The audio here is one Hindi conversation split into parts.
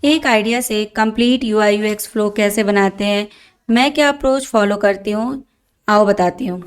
एक आइडिया से कंप्लीट यूआई यूएक्स फ्लो कैसे बनाते हैं, मैं क्या अप्रोच फॉलो करती हूँ, आओ बताती हूँ।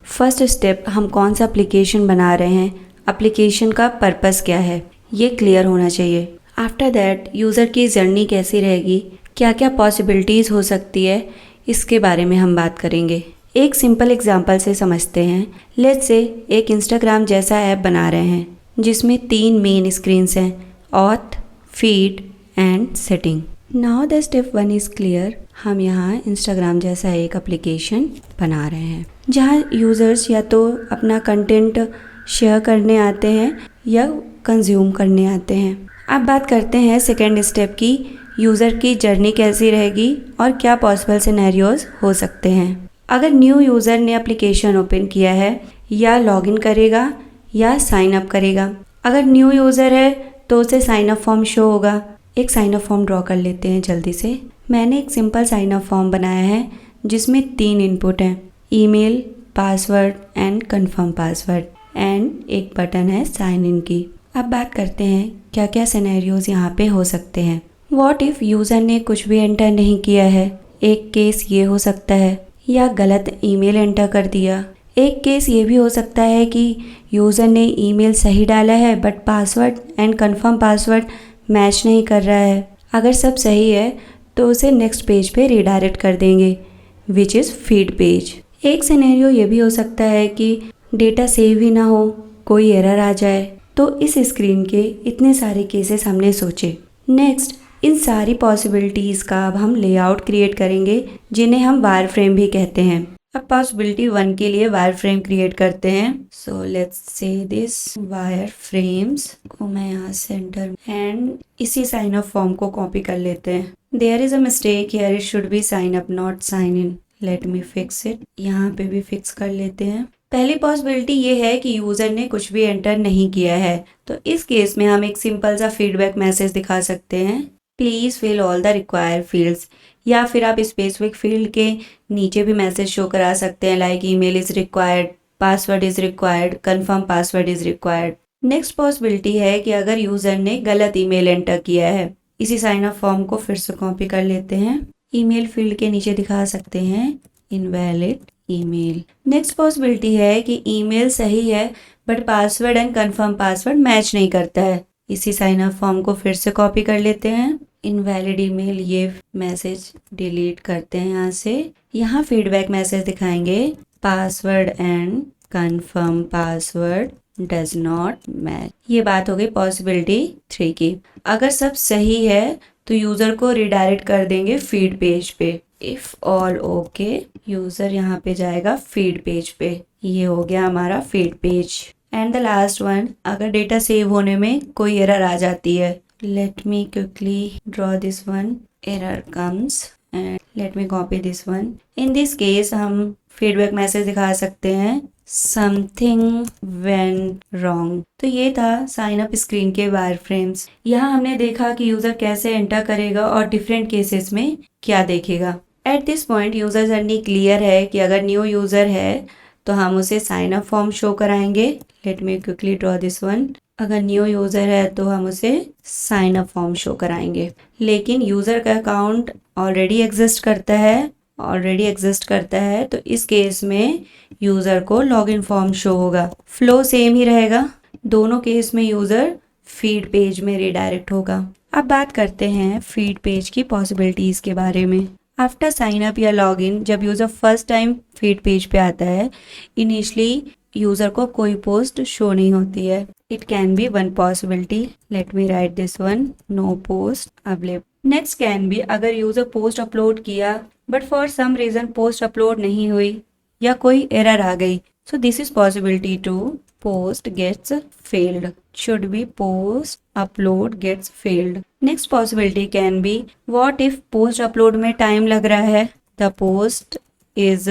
फर्स्ट स्टेप, हम कौन सा एप्लीकेशन बना रहे हैं, एप्लीकेशन का पर्पस क्या है, ये क्लियर होना चाहिए। आफ्टर दैट यूज़र की जर्नी कैसी रहेगी, क्या क्या पॉसिबिलिटीज़ हो सकती है, इसके बारे में हम बात करेंगे। एक सिंपल एग्जांपल से समझते हैं। लेट्स से एक इंस्टाग्राम जैसा ऐप बना रहे हैं जिसमें 3 मेन स्क्रीन्स हैं, auth, feed and setting. Now the step 1 is clear. हम यहाँ इंस्टाग्राम जैसा एक एप्लीकेशन बना रहे हैं जहाँ यूज़र्स या तो अपना कंटेंट शेयर करने आते हैं या कंज्यूम करने आते हैं। अब बात करते हैं सेकेंड स्टेप की, यूज़र की जर्नी कैसी रहेगी और क्या पॉसिबल सिनेरियोज हो सकते हैं। अगर न्यू यूज़र ने एप्लीकेशन ओपन किया है या लॉगिन करेगा या साइन अप करेगा। अगर न्यू यूज़र है तो उसे साइन अप फॉर्म शो होगा। एक साइन अप फॉर्म ड्रॉ कर लेते हैं जल्दी से। मैंने एक सिंपल साइन अप फॉर्म बनाया है जिसमें 3 इनपुट हैं, email, password and confirm password, and एक बटन है साइन इन की। अब बात करते हैं क्या क्या सिनेरियोज यहाँ पे हो सकते हैं। व्हाट इफ़ यूज़र ने कुछ भी एंटर नहीं किया है। एक केस ये हो सकता है, या गलत ईमेल एंटर कर दिया। एक केस ये भी हो सकता है कि यूज़र ने ईमेल सही डाला है but password and confirm password match नहीं कर रहा है। अगर सब सही है तो उसे नेक्स्ट पेज पे रिडायरेक्ट कर देंगे, विच इज़ फीड पेज। एक सिनेरियो ये भी हो सकता है कि डेटा सेव ही ना हो, कोई एरर आ जाए। तो इस स्क्रीन के इतने सारे केसेस हमने सोचे। नेक्स्ट, इन सारी पॉसिबिलिटीज़ का अब हम लेआउट क्रिएट करेंगे जिन्हें हम वायर फ्रेम भी कहते हैं। अब पॉसिबिलिटी 1 के लिए वायर फ्रेम क्रिएट करते हैं। So let's say this wire frames को मैं यहाँ सेंटर एंड इसी साइन अप फॉर्म को कॉपी कर लेते हैं। There is a mistake here, it should be sign up not sign in. Let me fix it. यहाँ पे भी फिक्स कर लेते हैं। पहली पॉसिबिलिटी ये है कि यूज़र ने कुछ भी एंटर नहीं किया है, तो इस केस में हम एक सिंपल सा फीडबैक मैसेज दिखा सकते हैं, please fill all the required fields. या फिर आप स्पेसिफिक फील्ड के नीचे भी मैसेज शो करा सकते हैं, like email is required, password is required, confirm password is required. Next possibility है कि अगर यूज़र ने गलत ईमेल एंटर किया है। इसी साइन अप फॉर्म को फिर से कॉपी कर लेते हैं। ईमेल फील्ड के नीचे दिखा सकते हैं इनवैलिड ईमेल। नेक्स्ट पॉसिबिलिटी है कि ईमेल सही है but password and confirm password match नहीं करता है। इसी साइन अप फॉर्म को फिर से कॉपी कर लेते हैं। इनवैलिड ईमेल, ये मैसेज डिलीट करते हैं यहाँ से। यहाँ फीडबैक मैसेज दिखाएंगे, password and confirm password does not match. ये बात हो गई पॉसिबिलिटी 3 की। अगर सब सही है तो यूज़र को रिडायरेक्ट कर देंगे फीड पेज पे। इफ़ ऑल ओके, यूज़र यहाँ पे जाएगा फीड पेज पे। ये हो गया हमारा feed page. And the last one, अगर डेटा सेव होने में कोई एरर आ जाती है। Let me quickly draw this one. Error comes and let me copy this one. In this case हम फीडबैक मैसेज दिखा सकते हैं, समथिंग वेंट रॉन्ग। तो ये था साइन अप स्क्रीन के वायर फ्रेम्स। यहाँ हमने देखा कि यूज़र कैसे एंटर करेगा और डिफरेंट केसेस में क्या देखेगा। At this point user journey clear है कि अगर न्यू यूज़र है तो हम उसे साइन अप फॉर्म शो कराएंगे। Let me quickly draw this one. अगर न्यू यूज़र है तो हम उसे साइन अप फॉर्म शो कराएंगे। लेकिन यूज़र का अकाउंट ऑलरेडी एग्जिस्ट करता है तो इस केस में यूज़र को लॉगिन फॉर्म शो होगा। फ्लो सेम ही रहेगा, दोनों केस में यूज़र फीड पेज में रिडायरेक्ट होगा। अब बात करते हैं फीड पेज की पॉसिबिलिटीज़ के बारे में। आफ्टर साइन अप या लॉगिन, जब user first time feed page पे आता है, इनिशियली यूज़र को कोई पोस्ट शो नहीं होती है। It can be one possibility. Let me write this one, no post available. Next can be, अगर यूज़र पोस्ट अपलोड किया but for some reason post upload नहीं हुई या कोई एरर आ गई, so this is possibility 2, post gets failed. Should be post upload gets failed. Next possibility can be, what if post upload में टाइम लग रहा है, the post is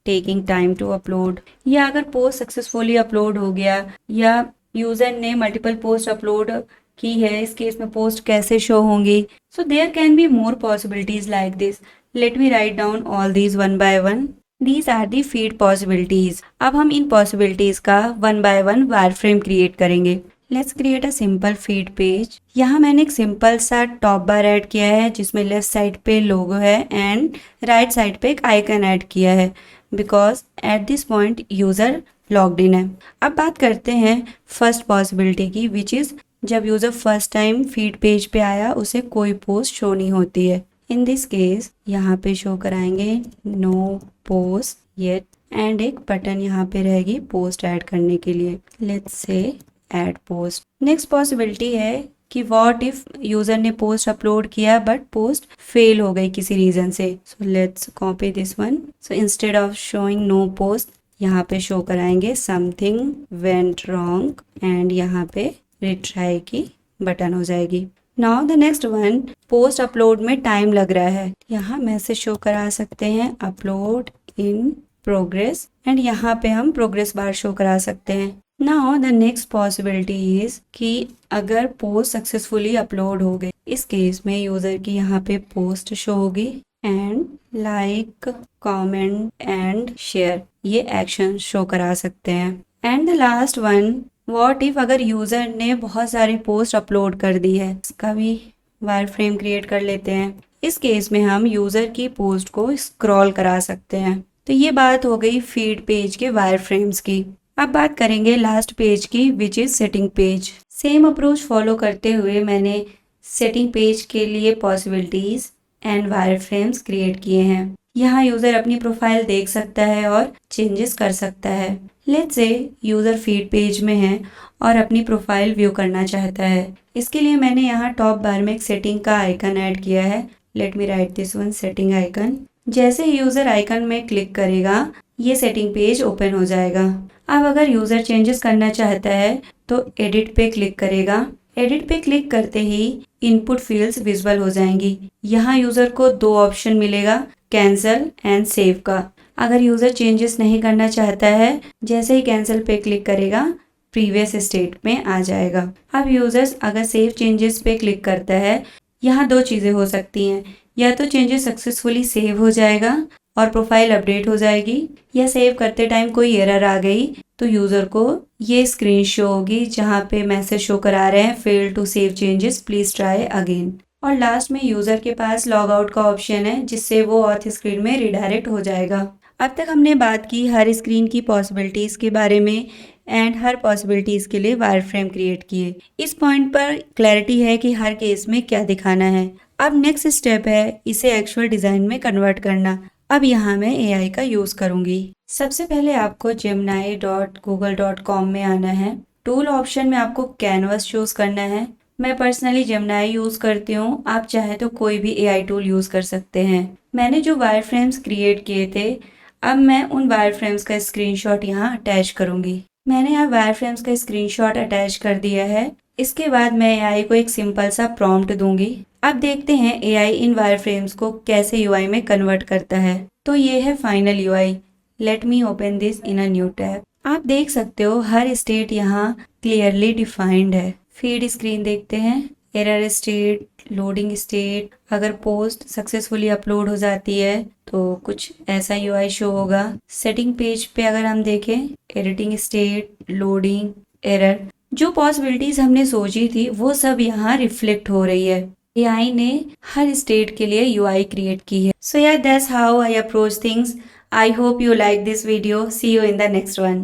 taking time to upload. या अगर पोस्ट सक्सेसफुली अपलोड हो गया या यूजर ने मल्टीपल पोस्ट अपलोड की है, इस केस में पोस्ट कैसे शो होंगी। So there can be more possibilities like this. Let me write down all these one by one. These are the feed possibilities. अब हम इन possibilities का one by one wire frame create करेंगे। Let's create a simple feed page. यहाँ मैंने एक सिंपल सा टॉप बार ऐड किया है जिसमें लेफ्ट साइड पे लोगो है एंड राइट साइड पे एक आइकन ऐड किया है because at this point user logged in है। अब बात करते हैं फर्स्ट पॉसिबिलिटी की, विच इज़ जब user first time feed page पे आया उसे कोई पोस्ट शो नहीं होती है। इन दिस केस यहाँ पे शो कराएंगे नो पोस्ट येट एंड एक बटन यहाँ पे रहेगी पोस्ट ऐड करने के लिए। Let's say add post. Next possibility है कि व्हाट इफ यूजर ने पोस्ट अपलोड किया बट पोस्ट फेल हो गई किसी रीजन से। So let's copy this one. So instead of showing no post यहाँ पे शो कराएंगे समथिंग वेंट रॉन्ग एंड यहाँ पे रिट्राई की बटन हो जाएगी। Now the next one, post upload में टाइम लग रहा है, यहाँ मैसेज शो करा सकते हैं अपलोड इन प्रोग्रेस एंड यहाँ पे हम प्रोग्रेस बार शो करा सकते हैं। Now the next possibility is कि अगर पोस्ट सक्सेसफुली अपलोड हो गई, इस केस में यूजर की यहाँ पे पोस्ट शो होगी and like comment and share ये एक्शन शो करा सकते हैं। And the last one, what if अगर यूजर ने बहुत सारी पोस्ट अपलोड कर दी है, इसका भी वायर फ्रेम क्रिएट कर लेते हैं। इस केस में हम यूजर की पोस्ट को स्क्रॉल करा सकते हैं। तो ये बात हो गई फीड पेज के वायर फ्रेम्स की। अब बात करेंगे लास्ट पेज की which is setting page. Same approach follow करते हुए मैंने सेटिंग पेज के लिए possibilities and wire frames create किए हैं। यहाँ यूजर अपनी प्रोफाइल देख सकता है और चेंजेस कर सकता है। Let's say user feed page में है और अपनी प्रोफाइल व्यू करना चाहता है। इसके लिए मैंने यहाँ टॉप बार में एक सेटिंग का आइकन ऐड किया है। Late me write this one, setting icon. जैसे यूजर आइकन में क्लिक करेगा ये सेटिंग पेज ओपन हो जाएगा। अब अगर यूजर चेंजेस करना चाहता है तो एडिट पे क्लिक करेगा। एडिट पे क्लिक करते ही इनपुट फील्ड्स विजुअल हो जाएंगी। यहाँ यूजर को दो ऑप्शन मिलेगा, कैंसल एंड सेव का। अगर यूजर चेंजेस नहीं करना चाहता है, जैसे ही कैंसिल पे क्लिक करेगा प्रीवियस स्टेट में आ जाएगा। अब यूजर्स अगर सेव चेंजेस पे क्लिक करता है, यहाँ दो चीजें हो सकती हैं, या तो चेंजेस सक्सेसफुली सेव हो जाएगा और प्रोफाइल अपडेट हो जाएगी, या सेव करते टाइम कोई एरर आ गई तो यूजर को ये स्क्रीन शो होगी जहाँ पे मैसेज शो करा रहे हैं fail to save changes, please try again. और लास्ट में यूजर के पास लॉग आउट का ऑप्शन है जिससे वो ऑथ स्क्रीन में रिडायरेक्ट हो जाएगा। अब तक हमने बात की हर स्क्रीन की पॉसिबिलिटीज के बारे में एंड हर पॉसिबिलिटीज के लिए वायर फ्रेम क्रिएट किए। इस पॉइंट पर क्लैरिटी है कि हर केस में क्या दिखाना है। अब नेक्स्ट स्टेप है इसे एक्चुअल डिजाइन में कन्वर्ट करना। अब यहाँ मैं AI का यूज करूंगी। सबसे पहले आपको gemini.google.com में आना है। टूल ऑप्शन में आपको कैनवस चूज करना है। मैं पर्सनली जेमिनाई यूज करती हूँ, आप चाहे तो कोई भी AI टूल यूज कर सकते हैं। मैंने जो वायर फ्रेम्स क्रिएट किए थे, अब मैं उन वायर फ्रेम्स का स्क्रीनशॉट यहाँ अटैच करूंगी। मैंने यहाँ वायर फ्रेम्स का स्क्रीनशॉट अटैच कर दिया है। इसके बाद मैं AI को एक सिंपल सा प्रॉम्प्ट दूंगी। अब देखते हैं AI इन वायर फ्रेम्स को कैसे UI में कन्वर्ट करता है। तो ये है final UI। Let me open this in a new tab. आप देख सकते हो हर स्टेट यहाँ क्लियरली डिफाइंड है। फीड स्क्रीन देखते हैं, एरर स्टेट, लोडिंग स्टेट। अगर पोस्ट सक्सेसफुली अपलोड हो जाती है तो कुछ ऐसा UI शो होगा। सेटिंग पेज पे अगर हम देखें, एडिटिंग स्टेट, लोडिंग, एरर, जो पॉसिबिलिटीज हमने सोची थी वो सब यहाँ रिफ्लेक्ट हो रही है। AI ने हर स्टेट के लिए UI क्रिएट की है। So yeah, that's how I approach things. I hope you like this video. See you in the next one.